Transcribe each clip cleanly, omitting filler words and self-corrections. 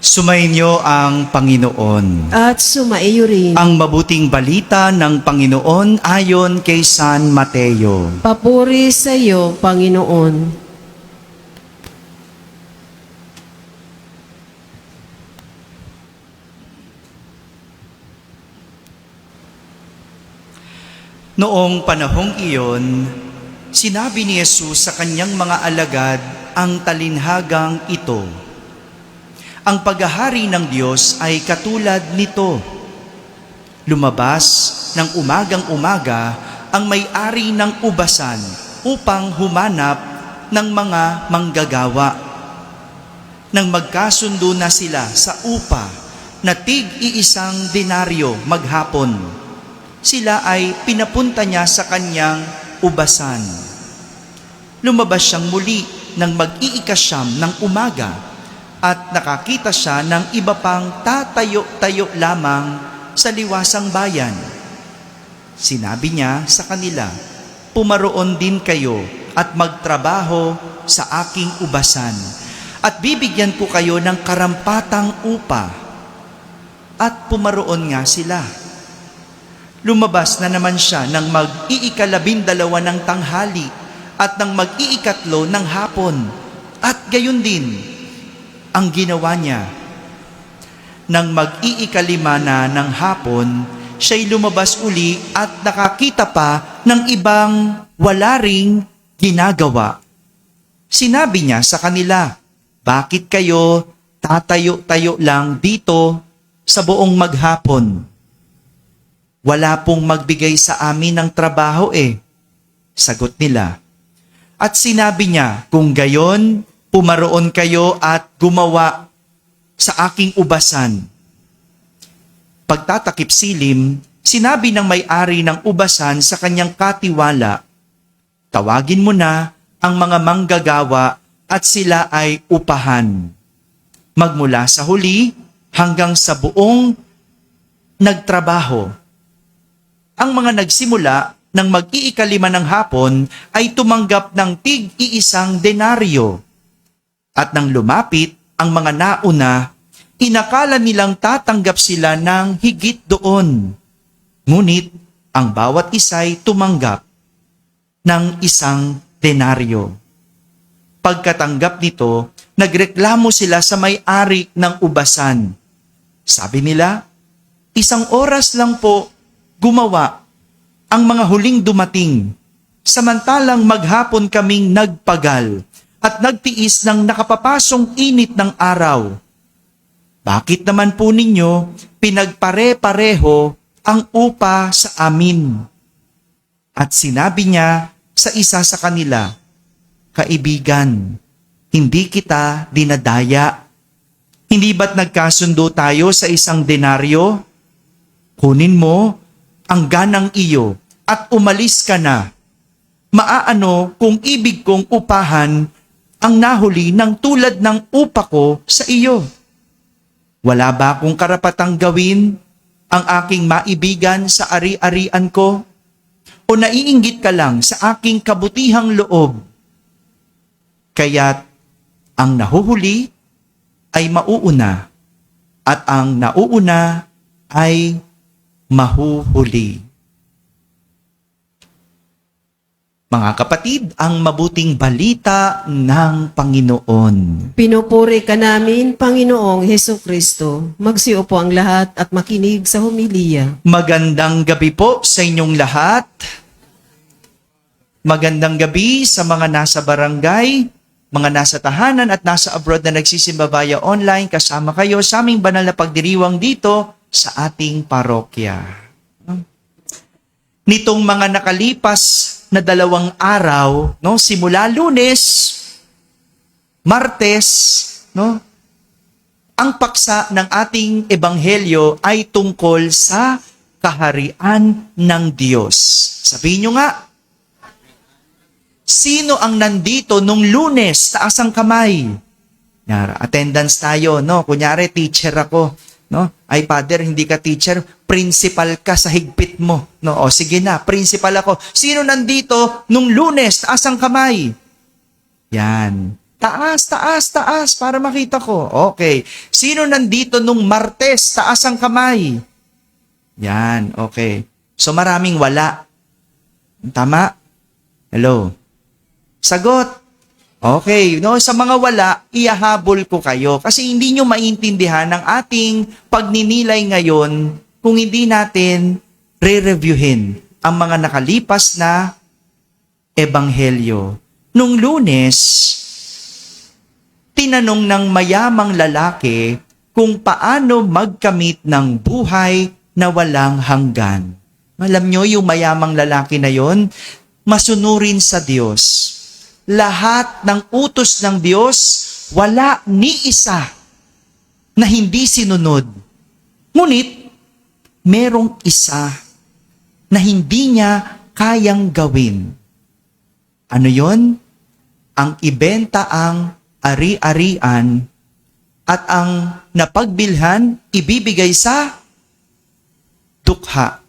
Sumainyo ang Panginoon. At sumaiyo rin. Ang mabuting balita ng Panginoon ayon kay San Mateo. Papuri sa iyo, Panginoon. Noong panahong iyon, sinabi ni Jesus sa kanyang mga alagad ang talinhagang ito. Ang paghahari ng Diyos ay katulad nito. Lumabas ng umagang-umaga ang may-ari ng ubasan upang humanap ng mga manggagawa. Nang magkasundo na sila sa upa na tig-iisang denaryo maghapon, sila ay pinapunta niya sa kanyang ubasan. Lumabas siyang muli nang mag-iikasyam ng umaga at nakakita siya ng iba pang tatayo-tayo lamang sa liwasang bayan. Sinabi niya sa kanila, "Pumaroon din kayo at magtrabaho sa aking ubasan at bibigyan ko kayo ng karampatang upa." At pumaroon nga sila. Lumabas na naman siya nang mag-iikalabindalawa ng tanghali at nang mag-iikatlo ng hapon. At gayon din ang ginawa niya. Nang mag-iikalima na ng hapon, siya'y lumabas uli at nakakita pa ng ibang wala ring ginagawa. Sinabi niya sa kanila, "Bakit kayo tatayo-tayo lang dito sa buong maghapon? Wala pong magbigay sa amin ng trabaho eh." Sagot nila. At sinabi niya, "Kung gayon, pumaroon kayo at gumawa sa aking ubasan." Pagtatakip silim, sinabi ng may-ari ng ubasan sa kanyang katiwala, "Tawagin mo na ang mga manggagawa at sila ay upahan. Magmula sa huli hanggang sa buong nagtrabaho." Ang mga nagsimula ng mag-iikalima ng hapon ay tumanggap ng tig-iisang denaryo. At nang lumapit ang mga nauna, inakala nilang tatanggap sila ng higit doon. Ngunit ang bawat isa'y tumanggap ng isang denaryo. Pagkatanggap nito, nagreklamo sila sa may-ari ng ubasan. Sabi nila, "1 oras lang po gumawa ang mga huling dumating, samantalang maghapon kaming nagpagal at nagtiis ng nakapapasong init ng araw. Bakit naman po ninyo pinagpare-pareho ang upa sa amin?" At sinabi niya sa isa sa kanila, "Kaibigan, hindi kita dinadaya. Hindi ba't nagkasundo tayo sa 1 denaryo? Kunin mo ang ganang iyo at umalis ka na. Maaano kung ibig kong upahan ang nahuli ng tulad ng upa ko sa iyo? Wala ba akong karapatang gawin ang aking maibigan sa ari-arian ko? O naiinggit ka lang sa aking kabutihang loob? Kaya't ang nahuhuli ay mauuna at ang nauuna ay mahuhuli." Mga kapatid, ang mabuting balita ng Panginoon. Pinupuri ka namin, Panginoong Hesukristo. Magsiupo ang lahat at makinig sa homilya. Magandang gabi po sa inyong lahat. Magandang gabi sa mga nasa barangay, mga nasa tahanan at nasa abroad na nagsisimba via online. Kasama kayo sa aming banal na pagdiriwang dito sa ating parokya. Nitong mga nakalipas na 2 araw, no, simula Lunes, Martes, no, ang paksa ng ating ebanghelyo ay tungkol sa kaharian ng Diyos. Sabihin nyo nga, sino ang nandito nung Lunes? Taas ang kamay. Attendance tayo, no? Kunyari, teacher ako. No? Ay, Father, hindi ka teacher, principal ka sa higpit mo. No? O, sige na, principal ako. Sino nandito nung Lunes? Taas ang kamay. Yan. Taas, taas, taas, para makita ko. Okay. Sino nandito nung Martes? Taas ang kamay. Yan, okay. So maraming wala. Tama? Hello? Sagot. Okay, no, sa mga wala, ihahabol ko kayo kasi hindi nyo maintindihan ang ating pagninilay ngayon kung hindi natin re-reviewin ang mga nakalipas na ebanghelyo. Nung Lunes, tinanong ng mayamang lalaki kung paano magkamit ng buhay na walang hanggan. Alam nyo, yung mayamang lalaki na yon, masunurin sa Diyos. Lahat ng utos ng Diyos, wala ni isa na hindi sinunod. Ngunit, merong isa na hindi niya kayang gawin. Ano yon? Ang ibenta ang ari-arian at ang napagbilhan ibibigay sa dukha.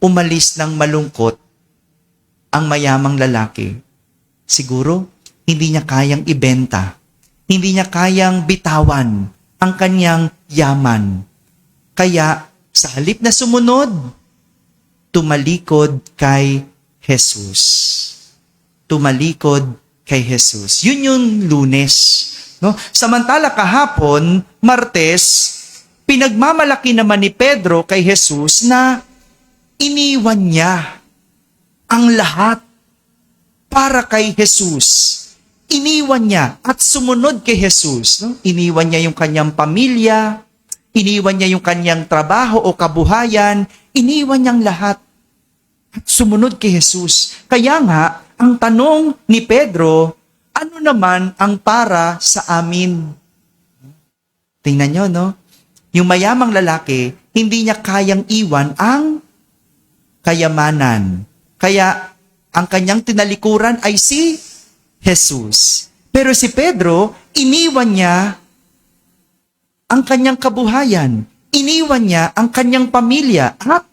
Umalis ng malungkot ang mayamang lalaki. Siguro, hindi niya kayang ibenta. Hindi niya kayang bitawan ang kanyang yaman. Kaya, sa halip na sumunod, tumalikod kay Jesus. Tumalikod kay Jesus. Yun yung Lunes. No? Samantala kahapon, Martes, pinagmamalaki naman ni Pedro kay Jesus na iniwan niya ang lahat para kay Jesus. Iniwan niya at sumunod kay Jesus. No? Iniwan niya yung kanyang pamilya, iniwan niya yung kanyang trabaho o kabuhayan, iniwan niyang lahat at sumunod kay Jesus. Kaya nga, ang tanong ni Pedro, ano naman ang para sa amin? Tingnan niyo, no? Yung mayamang lalaki, hindi niya kayang iwan ang kayamanan. Kaya, ang kanyang tinalikuran ay si Jesus. Pero si Pedro, iniwan niya ang kanyang kabuhayan. Iniwan niya ang kanyang pamilya at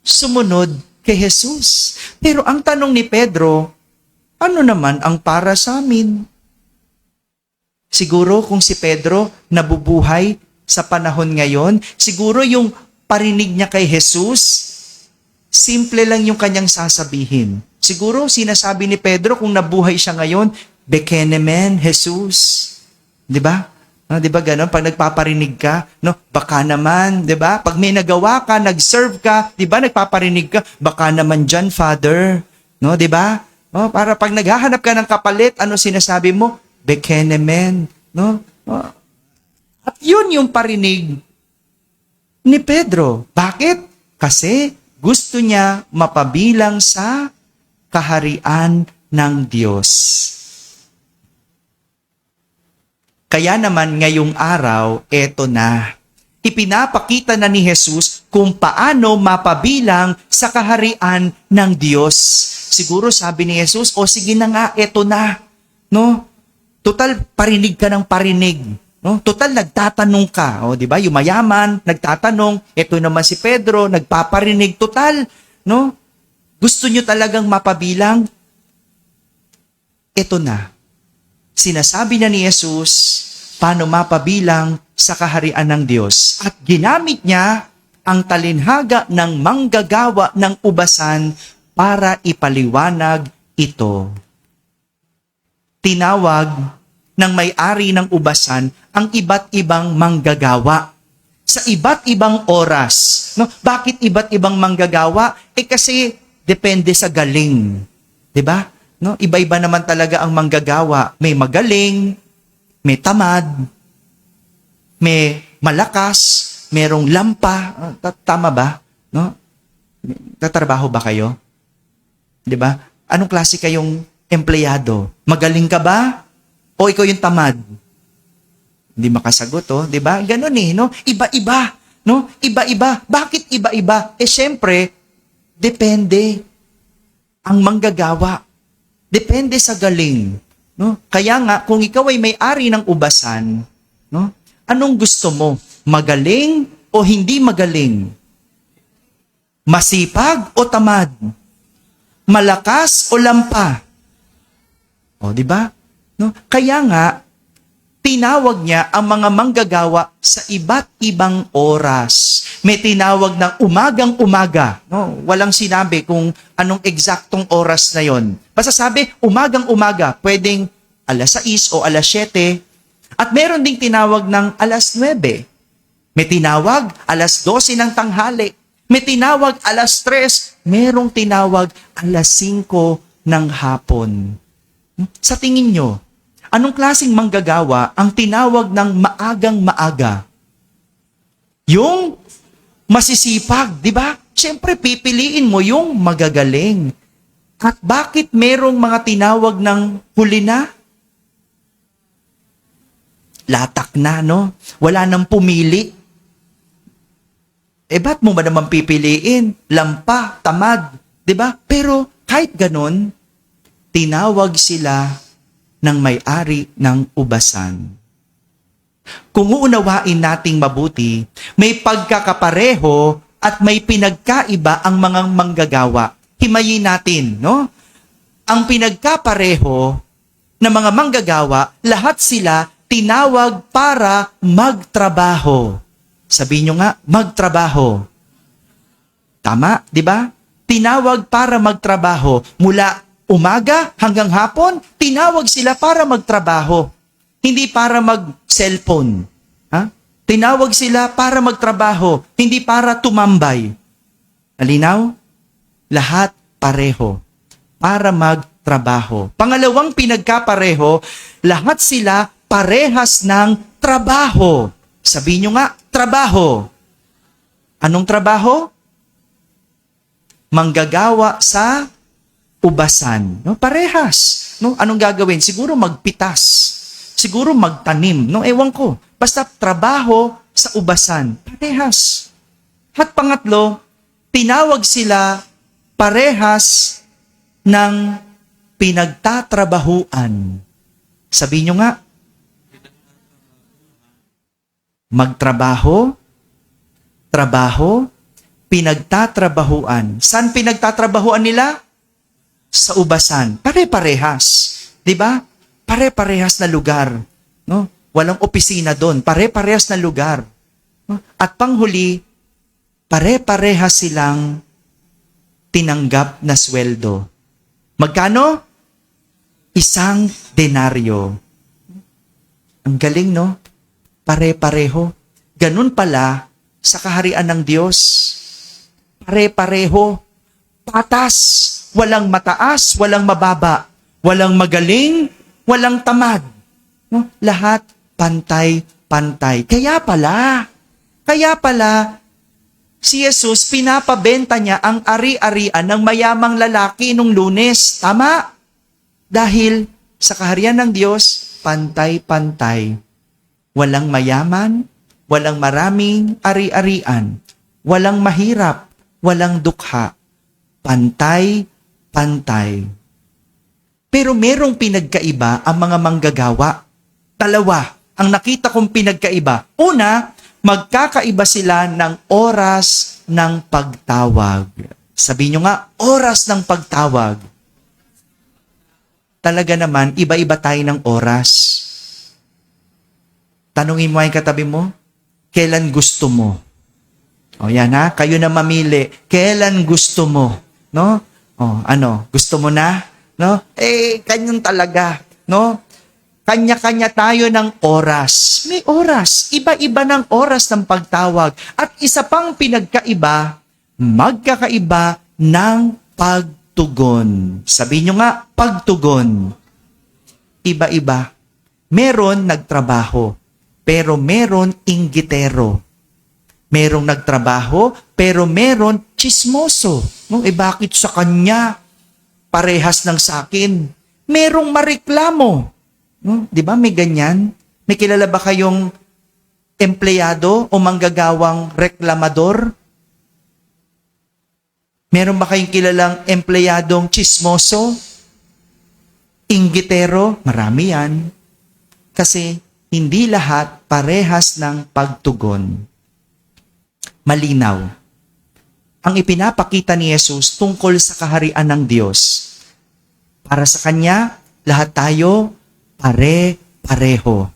sumunod kay Jesus. Pero ang tanong ni Pedro, ano naman ang para sa amin? Siguro kung si Pedro nabubuhay sa panahon ngayon, siguro yung parinig niya kay Jesus, simple lang yung kanyang sasabihin. Siguro sinasabi ni Pedro kung nabuhay siya ngayon, Bekenemen, Jesus. Di ba? No, di ba gano'n? Pag nagpaparinig ka, no, baka naman, di ba? Pag may nagawa ka, nag-serve ka, di ba? Nagpaparinig ka, baka naman dyan, Father. No, di ba? No, para pag naghahanap ka ng kapalit, ano sinasabi mo? Bekenemen. No? No? At yun yung parinig ni Pedro. Bakit? Kasi gusto niya mapabilang sa kaharian ng Diyos. Kaya naman ngayong araw, eto na. Ipinapakita na ni Jesus kung paano mapabilang sa kaharian ng Diyos. Siguro sabi ni Jesus, o sige na nga, eto na. No? Total, parinig ka ng parinig. No? Total, nagtatanong ka. O, di ba? Yung mayaman, nagtatanong. Eto naman si Pedro, nagpaparinig. Total, no? Gusto nyo talagang mapabilang? Eto na. Sinasabi na ni Jesus, paano mapabilang sa kaharian ng Diyos. At ginamit niya ang talinhaga ng manggagawa ng ubasan para ipaliwanag ito. Tinawag ng may-ari ng ubasan ang iba't ibang manggagawa sa iba't ibang oras. No? Bakit iba't ibang manggagawa? Kasi depende sa galing. 'Di ba? No? Iba-iba naman talaga ang manggagawa. May magaling, may tamad, may malakas, merong lampa. Tama ba? No? Tatrabaho ba kayo? 'Di ba? Anong klase kayong empleyado? Magaling ka ba? O ikaw yung tamad? Hindi makasagot, oh, 'di ba? Ganun no? Iba-iba, no? Iba-iba. Bakit iba-iba? Syempre, depende ang manggagawa. Depende sa galing, no? Kaya nga kung ikaw ay may-ari ng ubasan, no? Anong gusto mo? Magaling o hindi magaling? Masipag o tamad? Malakas o lampa? O, di ba? No? Kaya nga, tinawag niya ang mga manggagawa sa iba't ibang oras. May tinawag ng umagang-umaga. No? Walang sinabi kung anong eksaktong oras na yon. Basta sabi, umagang-umaga. Pwedeng alas 6 o alas 7. At meron ding tinawag ng alas 9. May tinawag alas 12 ng tanghali. May tinawag alas 3. Merong tinawag alas 5 ng hapon. Sa tingin nyo, anong klaseng manggagawa ang tinawag ng maagang maaga? Yung masisipag, di ba? Siyempre, pipiliin mo yung magagaling. At bakit merong mga tinawag ng huli na? Latak na, no? Wala nang pumili. Ba't mo ba naman pipiliin? Lampa, tamad, di ba? Pero kahit ganon, tinawag sila ng may-ari ng ubasan. Kung uunawain nating mabuti, may pagkakapareho at may pinagkaiba ang mga manggagawa. Himayin natin, no? Ang pinagkapareho ng mga manggagawa, lahat sila tinawag para magtrabaho. Sabihin nyo nga, magtrabaho. Tama, di ba? Tinawag para magtrabaho. Mula umaga hanggang hapon, tinawag sila para magtrabaho. Hindi para mag-cellphone. Ha? Tinawag sila para magtrabaho, hindi para tumambay. Malinaw? Lahat pareho. Para magtrabaho. Pangalawang pinagkapareho, lahat sila parehas ng trabaho. Sabihin nyo nga, trabaho. Anong trabaho? Manggagawa sa ubasan. No? Parehas. No? Anong gagawin? Siguro magpitas. Siguro magtanim. No? Ewan ko. Basta trabaho sa ubasan. Parehas. At pangatlo, tinawag sila parehas ng pinagtatrabahuan. Sabihin nyo nga, magtrabaho, trabaho, pinagtatrabahuan. Saan pinagtatrabahuan nila? Sa ubasan. Pare-parehas. 'Di ba? Pare-parehas na lugar, no? Walang opisina doon, pare-parehas na lugar. No? At panghuli, pare-parehas silang tinanggap na sweldo. Magkano? 1 denaryo. Ang galing, no? Pare-pareho. Ganun pala sa kaharian ng Diyos. Pare-pareho. Patas. Walang mataas, walang mababa. Walang magaling, walang tamad. No? Lahat pantay-pantay. Kaya pala, si Jesus, pinapabenta niya ang ari-arian ng mayamang lalaki nung Lunes. Tama? Dahil sa kaharian ng Diyos, pantay-pantay. Walang mayaman, walang maraming ari-arian, walang mahirap, walang dukha. Pantay-pantay. Pero merong pinagkaiba ang mga manggagawa. Dalawa ang nakita kong pinagkaiba. Una, magkakaiba sila ng oras ng pagtawag. Sabihin nyo nga, oras ng pagtawag. Talaga naman, iba-iba tayo ng oras. Tanungin mo ang katabi mo, kailan gusto mo? O yan ha, kayo na mamili. Kailan gusto mo? No? O ano, gusto mo na? No? Kanyang talaga. No? Kanya-kanya tayo ng oras. May oras. Iba-iba ng oras ng pagtawag. At isa pang pinagkaiba, magkakaiba ng pagtugon. Sabihin nyo nga, pagtugon. Iba-iba. Meron nagtrabaho, pero meron inggitero. Merong nagtrabaho, pero meron chismoso. No? Bakit sa kanya? Parehas ng sakin. Merong mareklamo. No? Di ba may ganyan? May kilala ba kayong empleyado o manggagawang reklamador? Meron ba kayong kilalang empleyadong chismoso? Inggitero? Marami yan. Kasi hindi lahat parehas ng pagtugon. Malinaw. Ang ipinapakita ni Jesus tungkol sa kaharian ng Diyos. Para sa Kanya, Lahat tayo pare-pareho.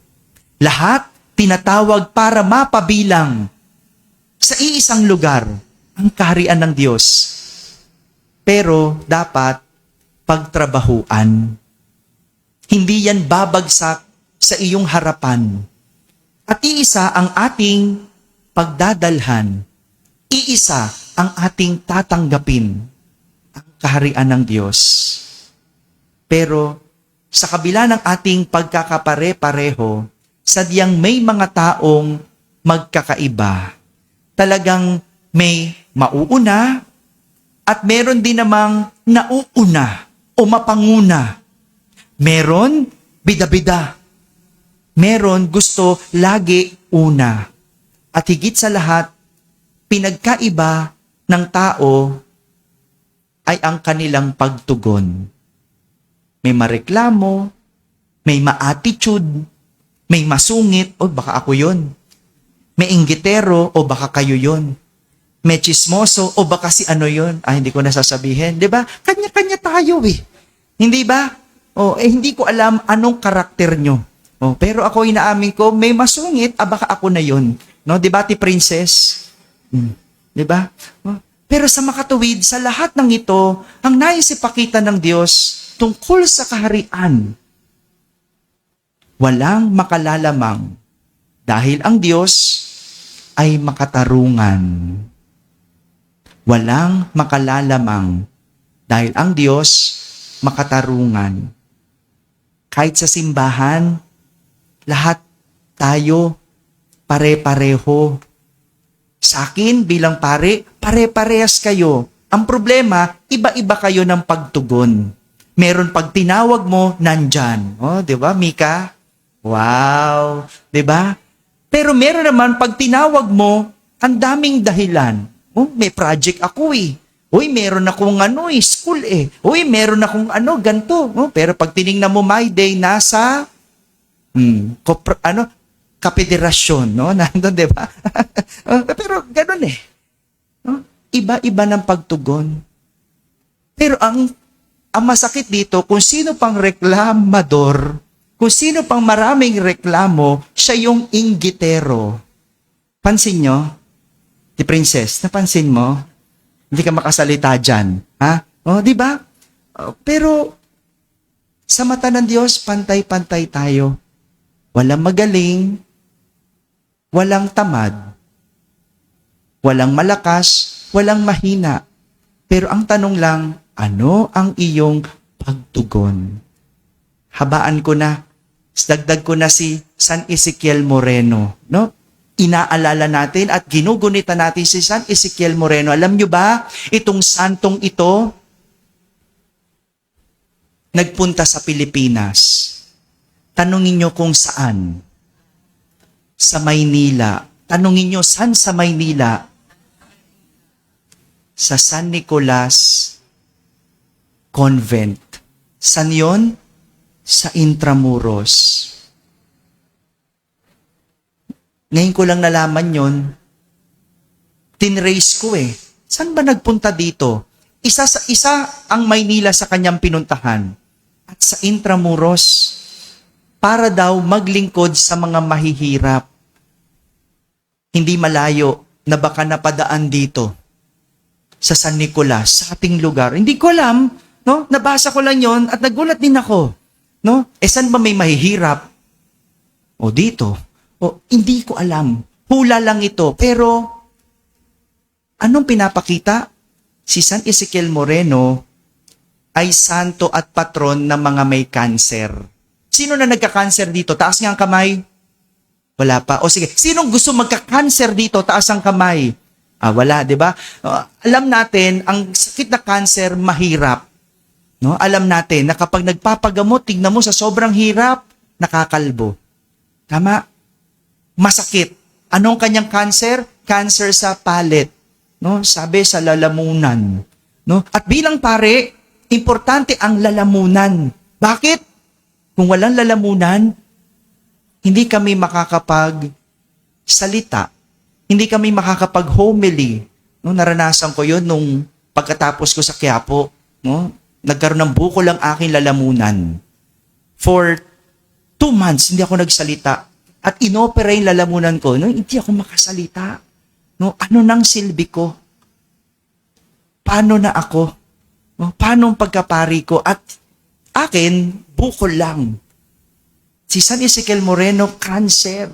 Lahat tinatawag para mapabilang sa iisang lugar, ang kaharian ng Diyos. Pero dapat pagtrabahuan. Hindi yan babagsak sa iyong harapan. At iisa ang ating pagdadalhan. Iisa ang ating tatanggapin, ang kaharian ng Diyos. Pero sa kabila ng ating pagkakapare-pareho, sadyang may mga taong magkakaiba. Talagang may mauuna at meron din namang nauuna o mapanguna. Meron bida-bida. Meron gusto lagi una. At higit sa lahat, pinagkaiba ng tao ay ang kanilang pagtugon. May mareklamo, may ma-attitude, may masungit, o baka ako yun. May inggitero, o baka kayo yun. May chismoso, o baka si ano yun. Hindi ko nasasabihin. Di ba? Kanya-kanya tayo eh. Hindi ba? Hindi ko alam anong karakter nyo. Pero ako inaamin ko, may masungit, baka ako na yun. No? Di ba, ti princess? Di ba? Pero sa makatuwid, sa lahat ng ito, ang nais ipakita ng Diyos tungkol sa kaharian, walang makalalamang dahil ang Diyos ay makatarungan. Walang makalalamang dahil ang Diyos makatarungan. Kahit sa simbahan, lahat tayo pare-pareho. Sa akin bilang pare-parehas kayo. Ang problema, iba-iba kayo ng pagtugon. Meron pag tinawag mo, nandyan. Di ba, Mika? Wow! Di ba? Pero meron naman pag tinawag mo, ang daming dahilan. May project ako eh. Meron akong school eh. Meron akong ganito. Pero pag tinignan mo, my day, nasa kapederasyon, no? Nandun, di ba? Pero ganun eh. Iba-iba ng pagtugon. Pero ang masakit dito, kung sino pang reklamador, kung sino pang maraming reklamo, siya yung inggitero. Pansin nyo? Di princess, napansin mo? Hindi ka makasalita dyan. Di ba? Pero sa mata ng Diyos, pantay-pantay tayo. Walang magaling, walang tamad, walang malakas, walang mahina. Pero ang tanong lang, ano ang iyong pagtugon? Habaan ko na, dagdag ko na si San Ezekiel Moreno, no? Inaalala natin at ginugunita natin si San Ezekiel Moreno. Alam nyo ba, itong santong ito, nagpunta sa Pilipinas. Tanungin nyo kung saan. Sa Maynila. Tanungin nyo saan sa Maynila. Sa San Nicolas Convent. San yon? Sa Intramuros. Ngayon ko lang nalaman yon. Tinrace ko eh. Saan ba nagpunta dito? Isa ang Maynila sa kanyang pinuntahan. At sa Intramuros, para daw maglingkod sa mga mahihirap. Hindi malayo na baka napadaan dito sa San Nicolas, sa ating lugar. Hindi ko alam, no? Nabasa ko lang yon at nagulat din ako. No? Saan ba may mahihirap? Dito. Hindi ko alam. Hula lang ito. Pero, anong pinapakita? Si San Ezekiel Moreno ay santo at patron ng mga may cancer. Sino na nagka-cancer dito? Taas nga ang kamay. Wala pa. Sige, sinong gusto magka-cancer dito? Taas ang kamay. Wala, di ba? Alam natin, ang sakit na cancer, mahirap. No? Alam natin na kapag nagpapagamot, tignan mo sa sobrang hirap, nakakalbo. Tama? Masakit. Anong kanyang cancer? Cancer sa palate. No? Sabi sa lalamunan. No? At bilang pare, importante ang lalamunan. Bakit? Kung walang lalamunan, hindi kami makakapag-salita. Hindi kami makakapag-homily. No? Naranasan ko yun nung pagkatapos ko sa Quiapo. No? Nagkaroon ng bukol ang aking lalamunan. For 2 months, hindi ako nagsalita. At inopera yung lalamunan ko, no, hindi ako makasalita. No, ano nang silbi ko? Paano na ako? No, paano ang pagkapari ko? At akin, bukol lang. Si San Ezekiel Moreno, cancer.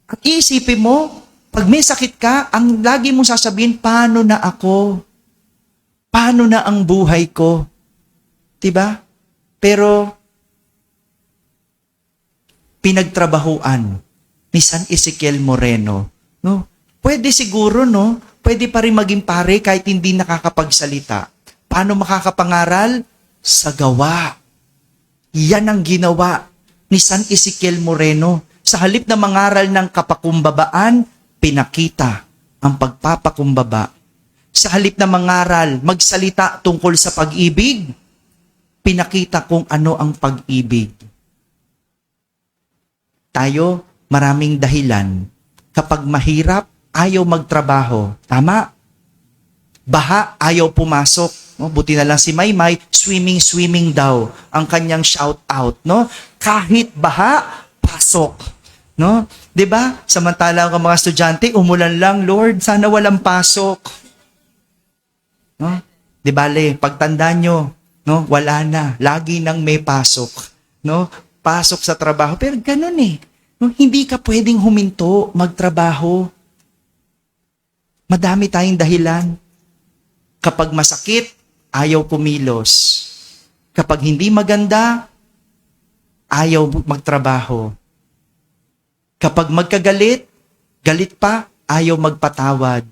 At iisipin mo, pag may sakit ka, ang lagi mong sasabihin, paano na ako? Paano na ang buhay ko? Diba? Pero, pinagtrabahuan ni San Ezekiel Moreno. No? Pwede siguro, no? Pwede pa rin maging pare kahit hindi nakakapagsalita. Paano makakapangaral? Sa gawa. Yan ang ginawa ni San Ezekiel Moreno. Sa halip na mangaral ng kapakumbabaan, pinakita ang pagpapakumbaba. Sa halip na mangaral, magsalita tungkol sa pag-ibig, pinakita kung ano ang pag-ibig. Tayo, maraming dahilan. Kapag mahirap, ayaw magtrabaho. Tama? Baha, ayaw pumasok. No? Buti na lang si Maymay, swimming daw ang kanyang shout out. No? Kahit baha, pasok. No? 'Di ba? Samantalang ang mga estudyante, umulan lang, Lord, sana walang pasok. No? 'Di bale, pagtanda nyo, no, wala na, lagi nang may pasok. No? Pasok sa trabaho. Pero ganun eh. No? Hindi ka pwedeng huminto, magtrabaho. Madami tayong dahilan. Kapag masakit, ayaw kumilos. Kapag hindi maganda, ayaw magtrabaho. Kapag magkagalit, galit pa, ayaw magpatawad.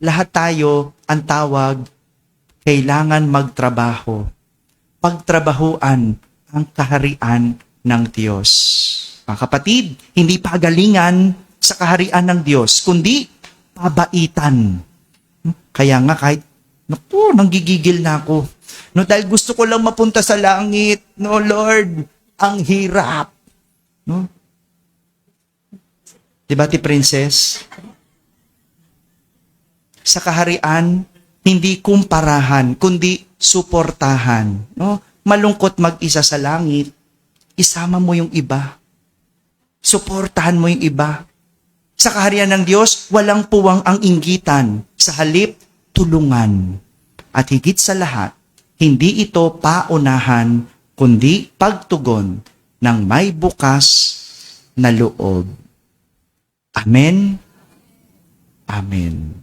Lahat tayo, ang tawag, kailangan magtrabaho. Pagtrabahuan ang kaharian ng Diyos. Mga kapatid, hindi pagalingan sa kaharian ng Diyos, kundi pabaitan. Kaya nga kahit, naku, nanggigigil na ako. No, dahil gusto ko lang mapunta sa langit. No, Lord, ang hirap. No? Diba, ti Princess? Sa kaharian, hindi kumparahan, kundi suportahan. No? Malungkot mag-isa sa langit, isama mo yung iba. Suportahan mo yung iba. Sa kaharian ng Diyos, walang puwang ang inggitan. Sa halip, tulungan. At higit sa lahat, hindi ito paunahan, kundi pagtugon ng may bukas na loob. Amen. Amen.